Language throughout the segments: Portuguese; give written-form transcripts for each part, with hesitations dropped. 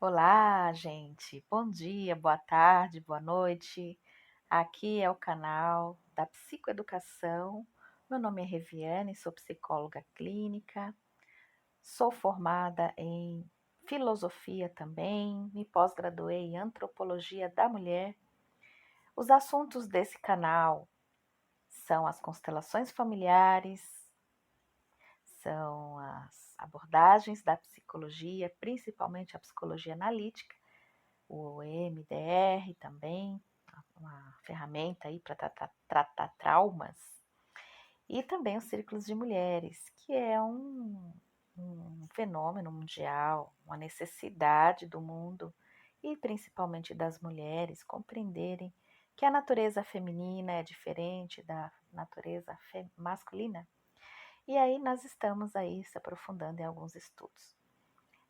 Olá, gente. Bom dia, boa tarde, boa noite. Aqui é o canal da Psicoeducação. Meu nome é Reviane, sou psicóloga clínica, sou formada em filosofia também, me pós-graduei em antropologia da mulher. Os assuntos desse canal são as constelações familiares, são as abordagens da psicologia, principalmente a psicologia analítica, o EMDR também, uma ferramenta aí para tratar traumas, e também os círculos de mulheres, que é um fenômeno mundial, uma necessidade do mundo e principalmente das mulheres compreenderem que a natureza feminina é diferente da natureza masculina. E aí nós estamos aí se aprofundando em alguns estudos.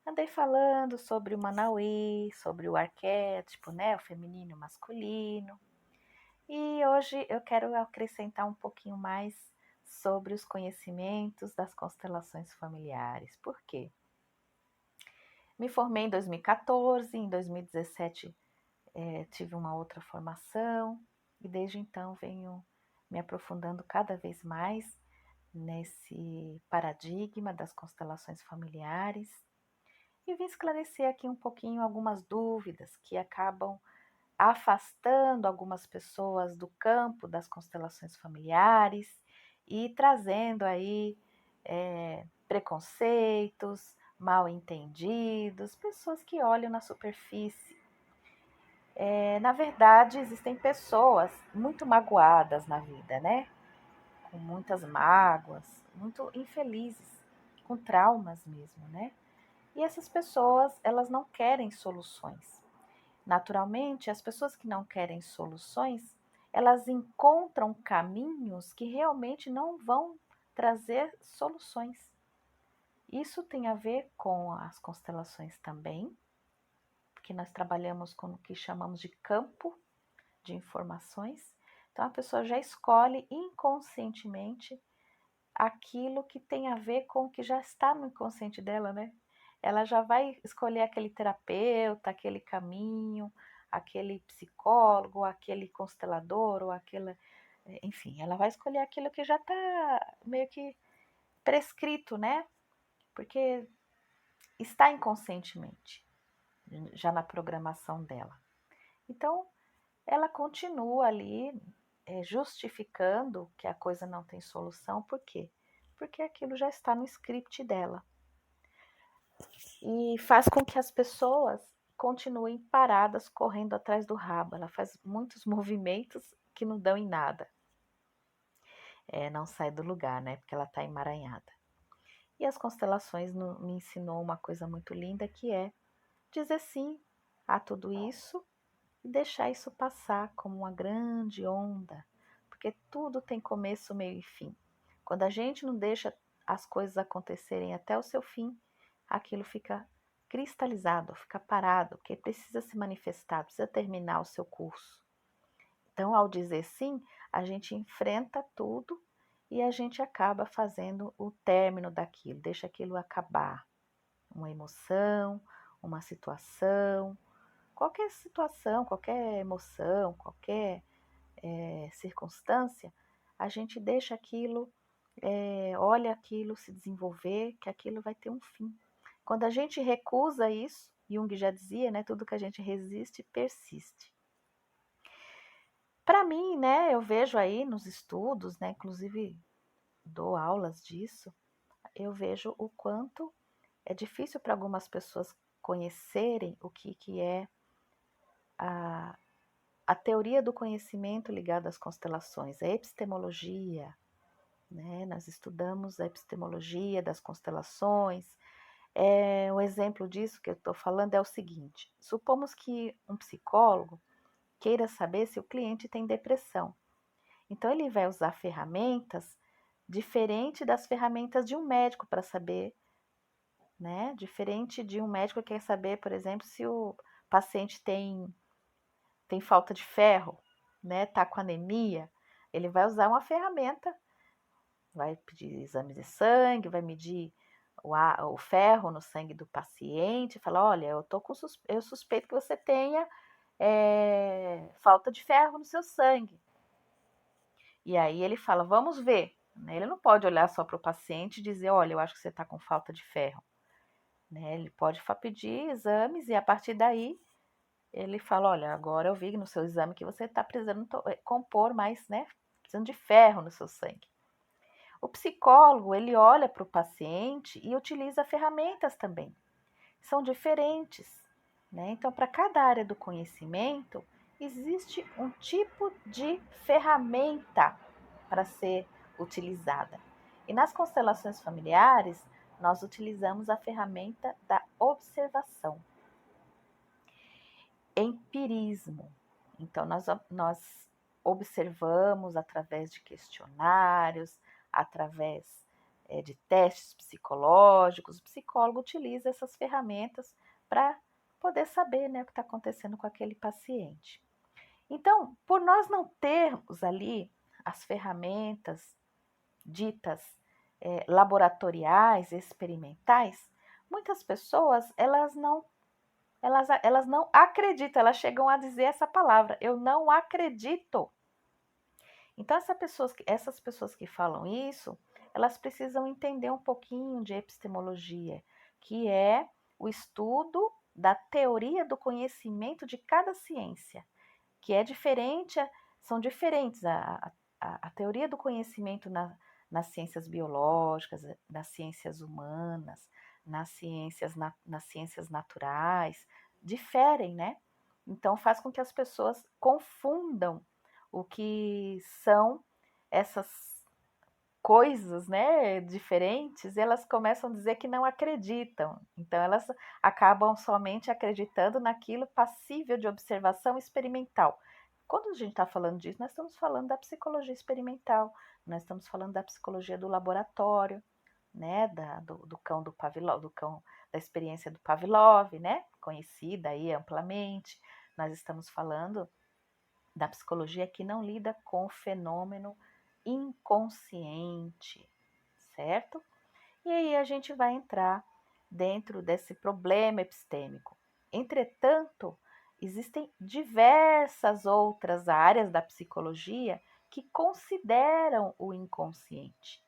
Andei falando sobre o Manauí, sobre o arquétipo, né, o feminino e o masculino. E hoje eu quero acrescentar um pouquinho mais sobre os conhecimentos das constelações familiares. Por quê? Me formei em 2014, em 2017 tive uma outra formação e desde então venho me aprofundando cada vez mais nesse paradigma das constelações familiares. E vim esclarecer aqui um pouquinho algumas dúvidas que acabam afastando algumas pessoas do campo das constelações familiares e trazendo aí preconceitos, mal entendidos, pessoas que olham na superfície. Na verdade, existem pessoas muito magoadas na vida, né? Com muitas mágoas, muito infelizes, com traumas mesmo, né? E essas pessoas, elas não querem soluções. Naturalmente, as pessoas que não querem soluções, elas encontram caminhos que realmente não vão trazer soluções. Isso tem a ver com as constelações também, porque nós trabalhamos com o que chamamos de campo de informações. Então, a pessoa já escolhe inconscientemente aquilo que tem a ver com o que já está no inconsciente dela, né? Ela já vai escolher aquele terapeuta, aquele caminho, aquele psicólogo, aquele constelador, ou aquela. Enfim, ela vai escolher aquilo que já está meio que prescrito, né? Porque está inconscientemente, já na programação dela. Então, ela continua ali justificando que a coisa não tem solução, por quê? Porque aquilo já está no script dela. E faz com que as pessoas continuem paradas, correndo atrás do rabo. Ela faz muitos movimentos que não dão em nada. Não sai do lugar, né? Porque ela está emaranhada. E as constelações me ensinou uma coisa muito linda, que é dizer sim a tudo isso e deixar isso passar como uma grande onda, porque tudo tem começo, meio e fim. Quando a gente não deixa as coisas acontecerem até o seu fim, aquilo fica cristalizado, fica parado, porque precisa se manifestar, precisa terminar o seu curso. Então, ao dizer sim, a gente enfrenta tudo e a gente acaba fazendo o término daquilo, deixa aquilo acabar. Uma emoção, uma situação, qualquer emoção, qualquer circunstância, a gente deixa aquilo, olha aquilo se desenvolver, que aquilo vai ter um fim. Quando a gente recusa isso, Jung já dizia, né, tudo que a gente resiste persiste. Para mim, né, eu vejo aí nos estudos, né, inclusive dou aulas disso, eu vejo o quanto é difícil para algumas pessoas conhecerem o que é a, a teoria do conhecimento ligada às constelações, a epistemologia, né? Nós estudamos a epistemologia das constelações. Um exemplo disso que eu estou falando é o seguinte: supomos que um psicólogo queira saber se o cliente tem depressão. Então, ele vai usar ferramentas diferentes das ferramentas de um médico para saber, né? Diferente de um médico que quer saber, por exemplo, se o paciente tem falta de ferro, né? Tá com anemia. Ele vai usar uma ferramenta, vai pedir exames de sangue, vai medir o ferro no sangue do paciente, fala, olha, eu suspeito que você tenha falta de ferro no seu sangue. E aí ele fala, vamos ver. Ele não pode olhar só para o paciente e dizer, olha, eu acho que você está com falta de ferro. Ele pode pedir exames e a partir daí ele fala, olha, agora eu vi no seu exame que você está precisando compor mais, né? Precisando de ferro no seu sangue. O psicólogo, ele olha para o paciente e utiliza ferramentas também. São diferentes, né? Então, para cada área do conhecimento, existe um tipo de ferramenta para ser utilizada. E nas constelações familiares, nós utilizamos a ferramenta da observação, empirismo. Então, nós observamos através de questionários, através de testes psicológicos. O psicólogo utiliza essas ferramentas para poder saber, né, o que está acontecendo com aquele paciente. Então, por nós não termos ali as ferramentas ditas laboratoriais, experimentais, muitas pessoas elas não acreditam, elas chegam a dizer essa palavra, eu não acredito. Então, essas pessoas que falam isso, elas precisam entender um pouquinho de epistemologia, que é o estudo da teoria do conhecimento de cada ciência, que é diferente, são diferentes. A teoria do conhecimento nas ciências biológicas, nas ciências humanas, nas ciências naturais, diferem, né? Então faz com que as pessoas confundam o que são essas coisas, né, diferentes, e elas começam a dizer que não acreditam. Então elas acabam somente acreditando naquilo passível de observação experimental. Quando a gente está falando disso, nós estamos falando da psicologia experimental, nós estamos falando da psicologia do laboratório, né, do cão do Pavlov, do cão da experiência do Pavlov, né, conhecida aí amplamente. Nós estamos falando da psicologia que não lida com o fenômeno inconsciente, certo? E aí a gente vai entrar dentro desse problema epistêmico. Entretanto, existem diversas outras áreas da psicologia que consideram o inconsciente.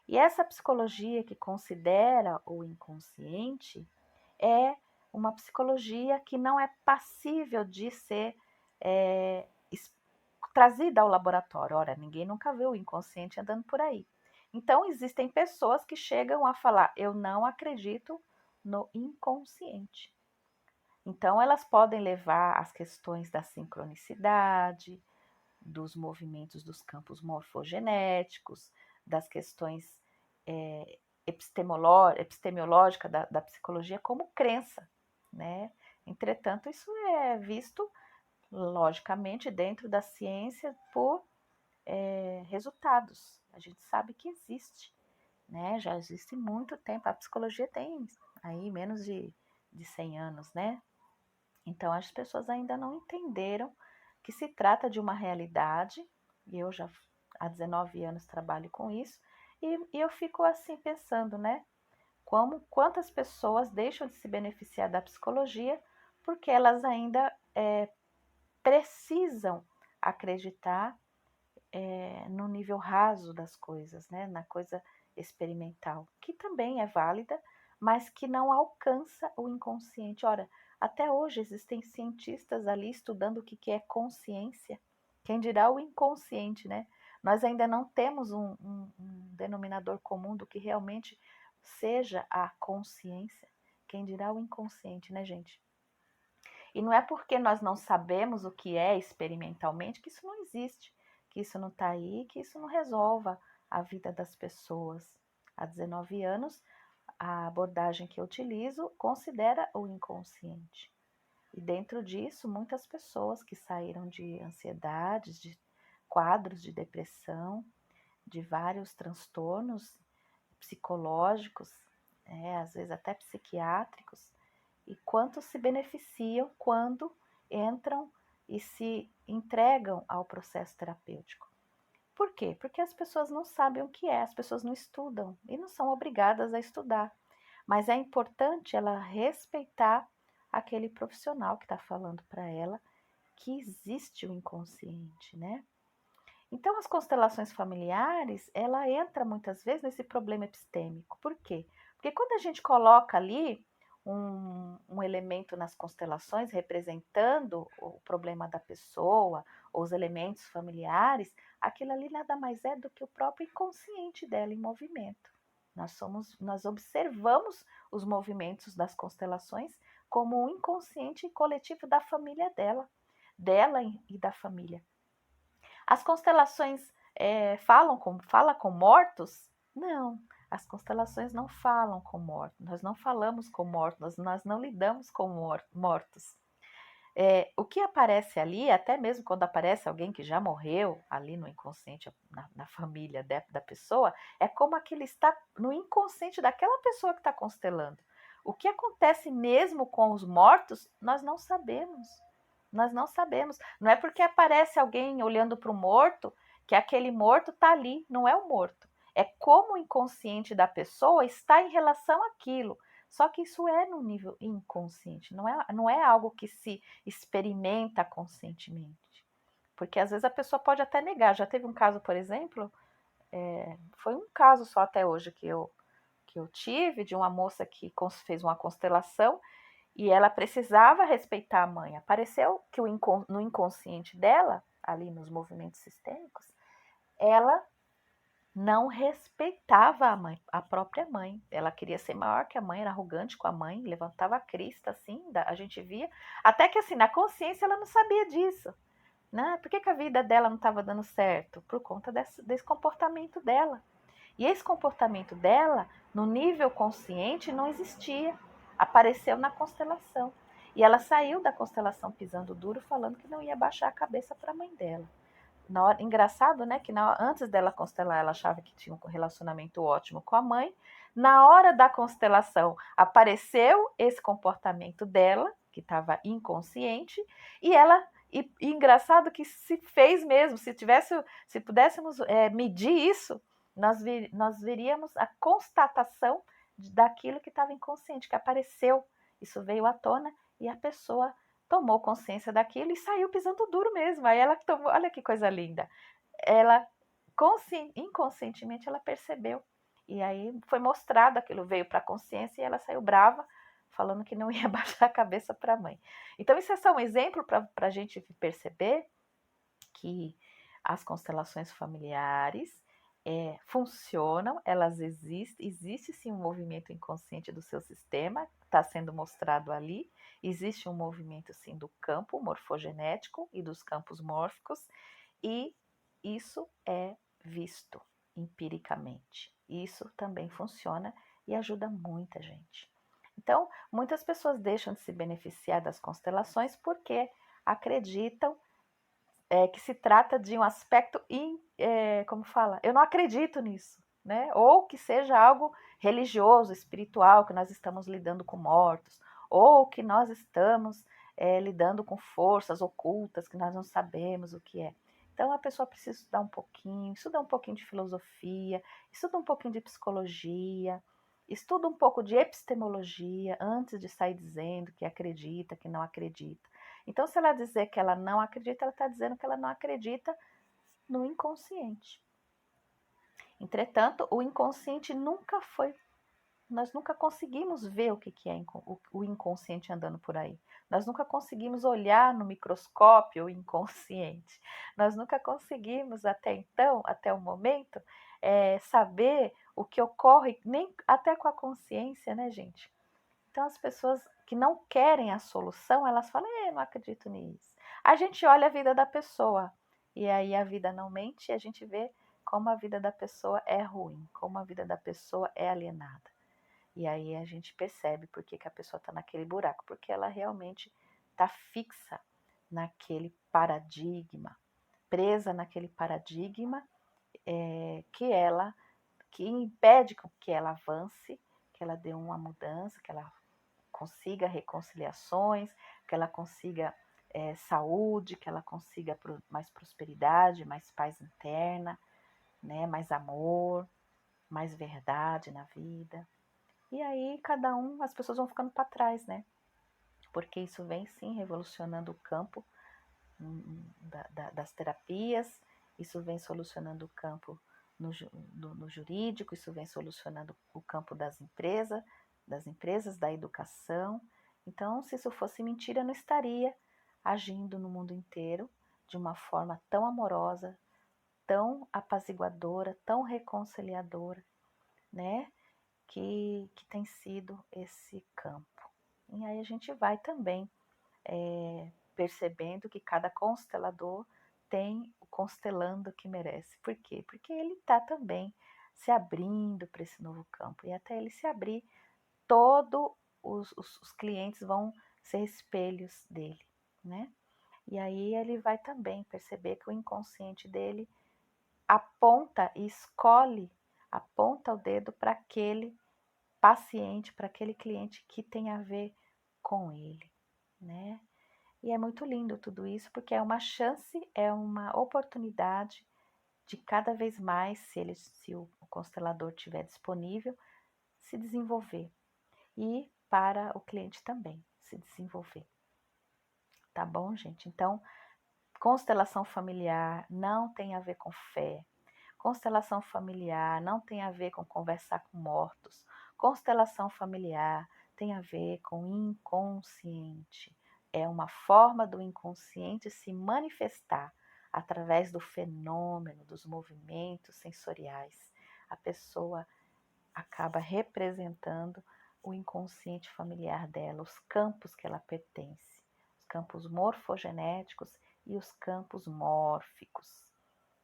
E essa psicologia que considera o inconsciente é uma psicologia que não é passível de ser é, trazida ao laboratório. Ora, ninguém nunca viu o inconsciente andando por aí. Então, existem pessoas que chegam a falar: eu não acredito no inconsciente. Então, elas podem levar as questões da sincronicidade, dos movimentos dos campos morfogenéticos, das questões epistemológicas da psicologia como crença, né? Entretanto, isso é visto, logicamente, dentro da ciência por resultados. A gente sabe que existe, né? Já existe muito tempo. A psicologia tem aí menos de 100 anos, né? Então, as pessoas ainda não entenderam que se trata de uma realidade, e eu já há 19 anos trabalho com isso, e eu fico assim pensando, né? Quantas pessoas deixam de se beneficiar da psicologia porque elas ainda precisam acreditar no nível raso das coisas, né? Na coisa experimental, que também é válida, mas que não alcança o inconsciente. Ora, até hoje existem cientistas ali estudando o que é consciência, quem dirá o inconsciente, né? Nós ainda não temos um denominador comum do que realmente seja a consciência, quem dirá o inconsciente, né, gente? E não é porque nós não sabemos o que é experimentalmente que isso não existe, que isso não está aí, que isso não resolva a vida das pessoas. Há 19 anos, a abordagem que eu utilizo considera o inconsciente. E dentro disso, muitas pessoas que saíram de ansiedades, de quadros de depressão, de vários transtornos psicológicos, às vezes até psiquiátricos, e quantos se beneficiam quando entram e se entregam ao processo terapêutico. Por quê? Porque as pessoas não sabem o que é, as pessoas não estudam e não são obrigadas a estudar. Mas é importante ela respeitar aquele profissional que está falando para ela que existe o inconsciente, né? Então, as constelações familiares, ela entra muitas vezes nesse problema epistêmico. Por quê? Porque quando a gente coloca ali um elemento nas constelações representando o problema da pessoa, ou os elementos familiares, aquilo ali nada mais é do que o próprio inconsciente dela em movimento. Nós observamos os movimentos das constelações como um inconsciente coletivo da família dela e da família. As constelações fala com mortos? Não, as constelações não falam com mortos. Nós não falamos com mortos, nós não lidamos com mortos. O que aparece ali, até mesmo quando aparece alguém que já morreu ali no inconsciente, na família da pessoa, é como aquilo está no inconsciente daquela pessoa que está constelando. O que acontece mesmo com os mortos, nós não sabemos. Nós não sabemos. Não é porque aparece alguém olhando para o morto que aquele morto está ali, não é o morto. É como o inconsciente da pessoa está em relação àquilo. Só que isso é no nível inconsciente, não é algo que se experimenta conscientemente. Porque às vezes a pessoa pode até negar. Já teve um caso, por exemplo, foi um caso só até hoje que eu tive de uma moça que fez uma constelação e ela precisava respeitar a mãe. Apareceu que no inconsciente dela, ali nos movimentos sistêmicos, ela não respeitava a mãe, a própria mãe. Ela queria ser maior que a mãe, era arrogante com a mãe, levantava a crista, assim, a gente via. Até que, assim, na consciência ela não sabia disso. Né? Por que a vida dela não estava dando certo? Por conta desse comportamento dela. E esse comportamento dela, no nível consciente, não existia. Apareceu na constelação. E ela saiu da constelação pisando duro, falando que não ia baixar a cabeça para a mãe dela. Engraçado, né? Que antes dela constelar, ela achava que tinha um relacionamento ótimo com a mãe. Na hora da constelação, apareceu esse comportamento dela, que estava inconsciente, e ela. E engraçado que se fez mesmo, se pudéssemos medir isso, nós veríamos a constatação daquilo que estava inconsciente, que apareceu. Isso veio à tona e a pessoa tomou consciência daquilo e saiu pisando duro mesmo. Aí ela tomou, olha que coisa linda. Ela inconscientemente ela percebeu. E aí foi mostrado aquilo, veio para a consciência e ela saiu brava, falando que não ia baixar a cabeça para a mãe. Então, isso é só um exemplo para a gente perceber que as constelações familiares funcionam, elas existem, existe sim um movimento inconsciente do seu sistema, está sendo mostrado ali, existe um movimento sim do campo morfogenético e dos campos mórficos, e isso é visto empiricamente. Isso também funciona e ajuda muita gente. Então, muitas pessoas deixam de se beneficiar das constelações porque acreditam que se trata de um aspecto, como fala, eu não acredito nisso, né? Ou que seja algo religioso, espiritual, que nós estamos lidando com mortos, ou que nós estamos lidando com forças ocultas que nós não sabemos o que é. Então a pessoa precisa estudar um pouquinho de filosofia, estuda um pouquinho de psicologia, estuda um pouco de epistemologia antes de sair dizendo que acredita, que não acredita. Então, se ela dizer que ela não acredita, ela está dizendo que ela não acredita no inconsciente. Entretanto, o inconsciente nunca foi. Nós nunca conseguimos ver o que é o inconsciente andando por aí. Nós nunca conseguimos olhar no microscópio o inconsciente. Nós nunca conseguimos, até então, até o momento, saber o que ocorre, nem até com a consciência, né, gente? Então, as pessoas que não querem a solução, elas falam, não acredito nisso. A gente olha a vida da pessoa, e aí a vida não mente, e a gente vê como a vida da pessoa é ruim, como a vida da pessoa é alienada. E aí a gente percebe por que a pessoa está naquele buraco, porque ela realmente está fixa naquele paradigma, presa naquele paradigma que impede que ela avance, que ela dê uma mudança, que ela consiga reconciliações, que ela consiga saúde, que ela consiga mais prosperidade, mais paz interna, né? Mais amor, mais verdade na vida. E aí as pessoas vão ficando para trás, né? Porque isso vem sim revolucionando o campo das terapias, isso vem solucionando o campo no jurídico, isso vem solucionando o campo das empresas, da educação. Então, se isso fosse mentira, eu não estaria agindo no mundo inteiro de uma forma tão amorosa, tão apaziguadora, tão reconciliadora, né? Que tem sido esse campo. E aí a gente vai também percebendo que cada constelador tem o constelando que merece. Por quê? Porque ele está também se abrindo para esse novo campo. E até ele se abrir, todos os clientes vão ser espelhos dele, né? E aí ele vai também perceber que o inconsciente dele aponta e escolhe, aponta o dedo para aquele paciente, para aquele cliente que tem a ver com ele, né? E é muito lindo tudo isso, porque é uma chance, é uma oportunidade de cada vez mais, se o constelador estiver disponível, se desenvolver. E para o cliente também se desenvolver. Tá bom, gente? Então, constelação familiar não tem a ver com fé. Constelação familiar não tem a ver com conversar com mortos. Constelação familiar tem a ver com inconsciente. É uma forma do inconsciente se manifestar através do fenômeno, dos movimentos sensoriais. A pessoa acaba representando o inconsciente familiar dela, os campos que ela pertence, os campos morfogenéticos e os campos mórficos,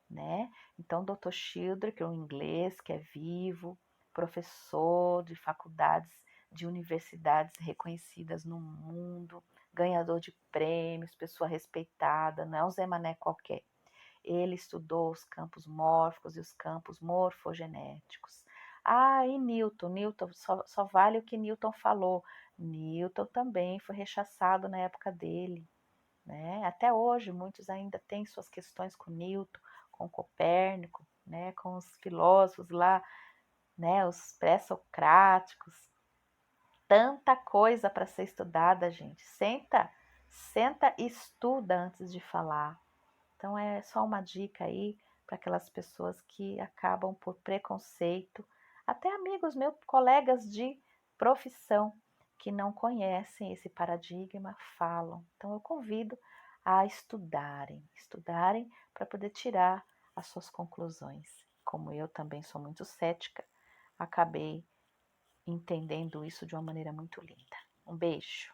né? Então, Dr. Childre, que é um inglês, que é vivo, professor de faculdades, de universidades reconhecidas no mundo, ganhador de prêmios, pessoa respeitada, não é um Zé Mané qualquer. Ele estudou os campos mórficos e os campos morfogenéticos. Ah, e Newton só vale o que Newton falou. Newton também foi rechaçado na época dele, né? Até hoje, muitos ainda têm suas questões com Newton, com Copérnico, né? Com os filósofos lá, né? Os pré-socráticos. Tanta coisa para ser estudada, gente. Senta e estuda antes de falar. Então é só uma dica aí para aquelas pessoas que acabam por preconceito, até amigos meus, colegas de profissão que não conhecem esse paradigma, falam. Então eu convido a estudarem para poder tirar as suas conclusões. Como eu também sou muito cética, acabei entendendo isso de uma maneira muito linda. Um beijo.